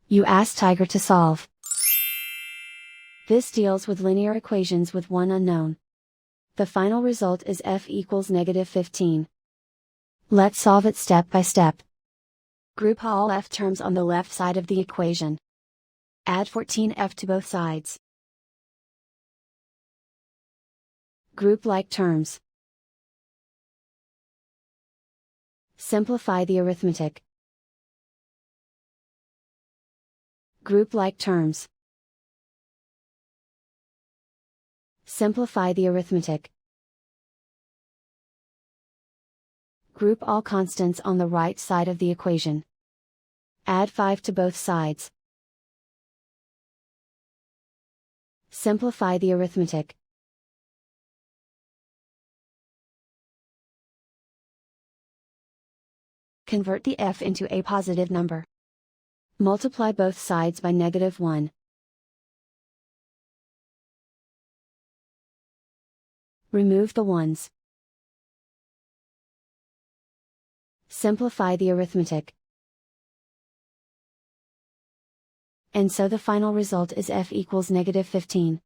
You ask Tiger to solve. This deals with linear equations with one unknown. The final result is f equals -15. Let's solve it step by step. Group all f terms on the left side of the equation. Add 14f to both sides. Group like terms. Simplify the arithmetic. Group like terms. Simplify the arithmetic. Group all constants on the right side of the equation. Add 5 to both sides. Simplify the arithmetic. Convert the f into a positive number. Multiply both sides by -1. Remove the ones. Simplify the arithmetic. And so the final result is f equals -15.